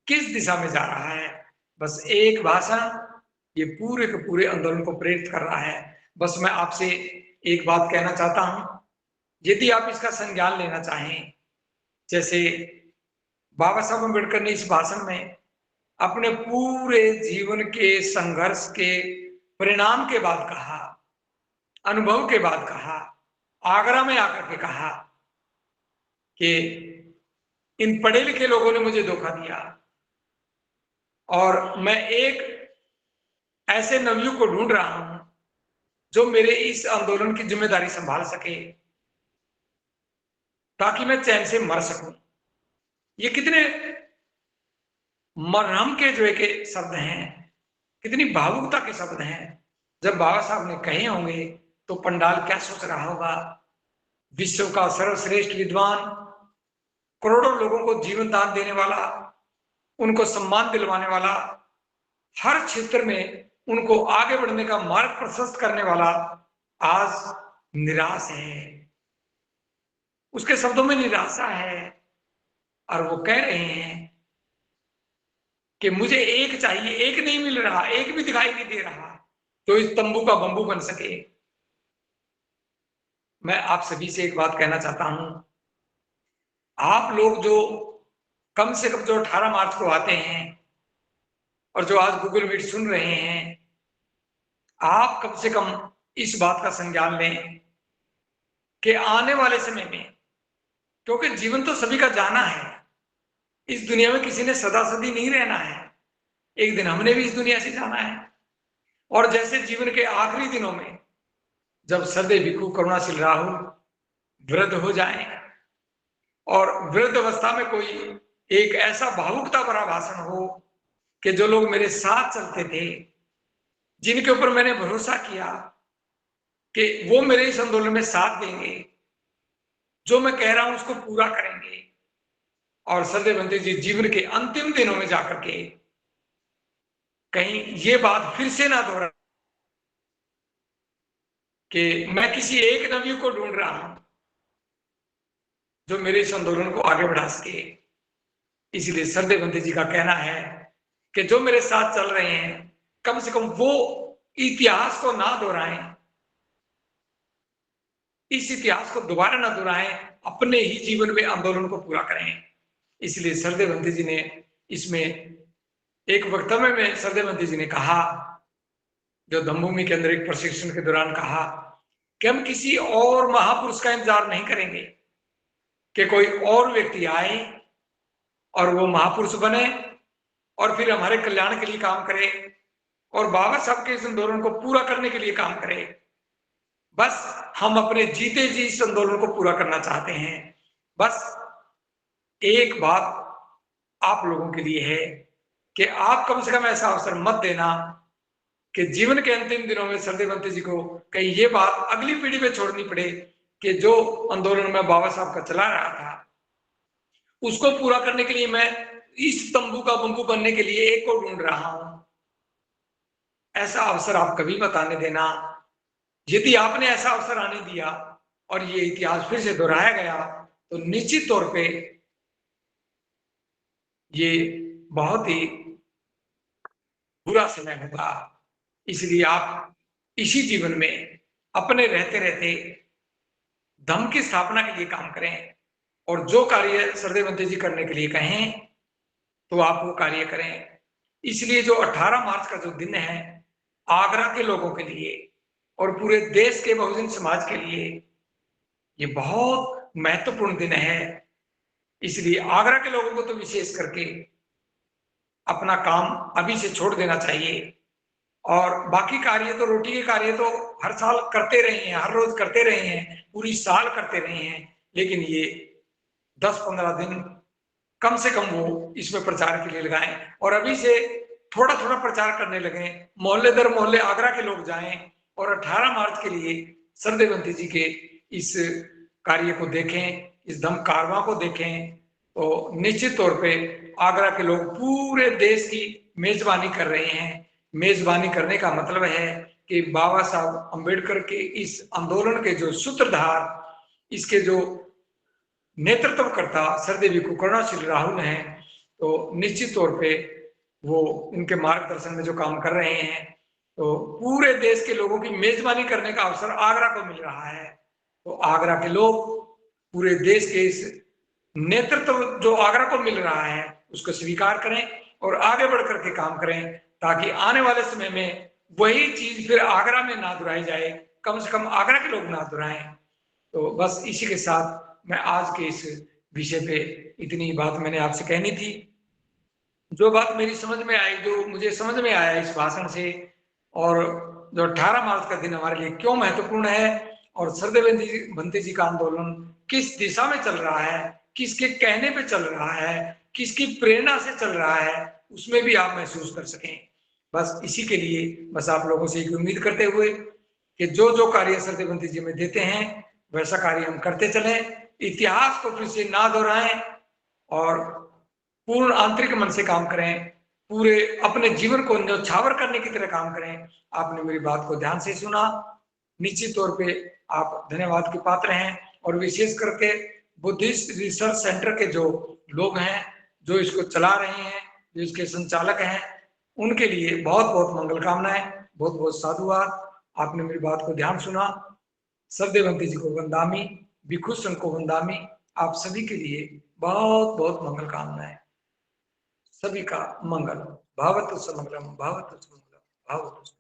किस दिशा में जा रहा है। बस एक भाषण ये पूरे के पूरे आंदोलन को प्रेरित कर रहा है। बस मैं आपसे एक बात कहना चाहता हूं, यदि आप इसका संज्ञान लेना चाहें, जैसे बाबा साहब अम्बेडकर ने इस भाषण में अपने पूरे जीवन के संघर्ष के परिणाम के बाद कहा, अनुभव के बाद कहा, आगरा में आकर के कहा कि इन पढ़े लिखे लोगों ने मुझे धोखा दिया और मैं एक ऐसे नवयुग को ढूंढ रहा हूं जो मेरे इस आंदोलन की जिम्मेदारी संभाल सके ताकि मैं चैन से मर सकूं। ये कितने मरहम के जो है के शब्द हैं, कितनी भावुकता के शब्द हैं। जब बाबा साहब ने कहे होंगे तो पंडाल क्या सोच रहा होगा। विश्व का सर्वश्रेष्ठ विद्वान, करोड़ों लोगों को जीवन दान देने वाला, उनको सम्मान दिलवाने वाला, हर क्षेत्र में उनको आगे बढ़ने का मार्ग प्रशस्त करने वाला आज निराश है, उसके शब्दों में निराशा है और वो कह रहे हैं कि मुझे एक चाहिए, एक नहीं मिल रहा, एक भी दिखाई नहीं दे रहा तो इस तंबू का बंबू बन सके। मैं आप सभी से एक बात कहना चाहता हूं, आप लोग जो कम से कम जो 18 मार्च को आते हैं और जो आज गूगल मीट सुन रहे हैं, आप कम से कम इस बात का संज्ञान लें कि आने वाले समय में, क्योंकि जीवन तो सभी का जाना है, इस दुनिया में किसी ने सदा सदी नहीं रहना है, एक दिन हमने भी इस दुनिया से जाना है। और जैसे जीवन के आखिरी दिनों में जब सदैव भिक्षु करुणाशील राहुल वृद्ध हो जाएं और वृद्ध अवस्था में कोई एक ऐसा भावुकता भरा भाषण हो कि जो लोग मेरे साथ चलते थे, जिनके ऊपर मैंने भरोसा किया कि वो मेरे इस आंदोलन में साथ देंगे, जो मैं कह रहा हूं उसको पूरा करेंगे, और सरदेव बंटी जी जीवन के अंतिम दिनों में जाकर के कहीं ये बात फिर से ना दोहरा कि मैं किसी एक नवयुग को ढूंढ रहा हूं जो मेरे इस आंदोलन को आगे बढ़ा सके। इसलिए सरदेव बंटी जी का कहना है कि जो मेरे साथ चल रहे हैं कम से कम वो इतिहास को ना दोहराएं, इस इतिहास को दोबारा ना दोहराएं, अपने ही जीवन में आंदोलन को पूरा करें। इसलिए सरदेव बंटी जी ने इसमें एक वक्तव्य में सरदेव बंटी जी ने कहा, जो धम्मभूमि के अंदर एक प्रशिक्षण के दौरान कहा कि हम किसी और महापुरुष का इंतजार नहीं करेंगे कि कोई और व्यक्ति आए और वो महापुरुष बने और फिर हमारे कल्याण के लिए काम करे और बाबा साहब के इस आंदोलन को पूरा करने के लिए काम करे। बस हम अपने जीते जी इस आंदोलन को पूरा करना चाहते हैं। बस एक बात आप लोगों के लिए है कि आप कम से कम ऐसा अवसर मत देना कि जीवन के अंतिम दिनों में सरदेव बंटी जी को कहीं ये बात अगली पीढ़ी पे छोड़नी पड़े कि जो आंदोलन में बाबा साहब का चला रहा था उसको पूरा करने के लिए मैं इस तंबू का बंबू बनने के लिए एक को ढूंढ रहा हूं। ऐसा अवसर आप कभी मत आने देना। यदि आपने ऐसा अवसर आने दिया और ये इतिहास फिर से दोहराया गया तो निश्चित तौर पे ये बहुत ही बुरा समय होगा। इसलिए आप इसी जीवन में अपने रहते रहते धम्म की स्थापना के लिए काम करें और जो कार्य सरदेव बंटी जी करने के लिए कहें तो आप वो कार्य करें। इसलिए जो 18 मार्च का जो दिन है आगरा के लोगों के लिए और पूरे देश के बहुजन समाज के लिए ये बहुत महत्वपूर्ण दिन है। इसलिए आगरा के लोगों को तो विशेष करके अपना काम अभी से छोड़ देना चाहिए और बाकी कार्य तो रोटी के कार्य तो हर साल करते रहे हैं, हर रोज करते रहे हैं, पूरी साल करते रहे हैं, लेकिन ये 10-15 दिन कम से कम वो इसमें प्रचार के लिए लगाएं और अभी से थोड़ा थोड़ा प्रचार करने लगे। मोहल्ले दर मोहल्ले आगरा के लोग जाएं और 18 मार्च के लिए सरदेव बंटी जी के इस कार्य को देखें, इस धम्म कारवां को देखें तो निश्चित तौर पे आगरा के लोग पूरे देश की मेजबानी कर रहे हैं। मेजबानी करने का मतलब है कि बाबा साहब अम्बेडकर के इस आंदोलन के जो सूत्रधार, इसके जो नेतृत्वकर्ता सरदेवी कुकरुणाशील राहुल हैं, तो निश्चित तौर पे वो उनके मार्गदर्शन में जो काम कर रहे हैं, तो पूरे देश के लोगों की मेजबानी करने का अवसर आगरा को मिल रहा है। तो आगरा के लोग पूरे देश के इस नेतृत्व जो आगरा को मिल रहा है उसको स्वीकार करें और आगे बढ़ करके काम करें, ताकि आने वाले समय में वही चीज फिर आगरा में ना दोहराई जाए, कम से कम आगरा के लोग ना दोहराएं। तो बस इसी के साथ मैं आज के इस विषय पे इतनी बात मैंने आपसे कहनी थी। जो बात मेरी समझ में आई, जो मुझे समझ में आया इस भाषण से, और जो 18 मार्च का दिन हमारे लिए क्यों महत्वपूर्ण है और सरदेव भंते जी का आंदोलन किस दिशा में चल रहा है, किसके कहने पे चल रहा है, किसकी प्रेरणा से चल रहा है, उसमें भी आप महसूस कर सकें। बस इसी के लिए बस आप लोगों से एक उम्मीद करते हुए कि जो जो कार्य सरदेव भंते जी में देते हैं वैसा कार्य हम करते चलें, इतिहास को फिर से ना दोहराएं और पूर्ण आंतरिक मन से काम करें, पूरे अपने जीवन को न्यौछावर करने की तरह काम करें। आपने मेरी बात को ध्यान से सुना, निश्चित तौर पे आप धन्यवाद के पात्र हैं। और विशेष करके बुद्धिस्ट रिसर्च सेंटर के जो लोग हैं, जो इसको चला रहे हैं, जो इसके संचालक हैं, उनके लिए बहुत बहुत मंगल कामनाएं, बहुत बहुत साधुवाद। आपने मेरी बात को ध्यान सुना। सरदेव भंते जी को वंदामी, भिक्षु संघ को वंदामी। आप सभी के लिए बहुत बहुत मंगल कामनाएं। सभी का मंगल। भावतु समग्रम, भावतु समग्रम, भावतु।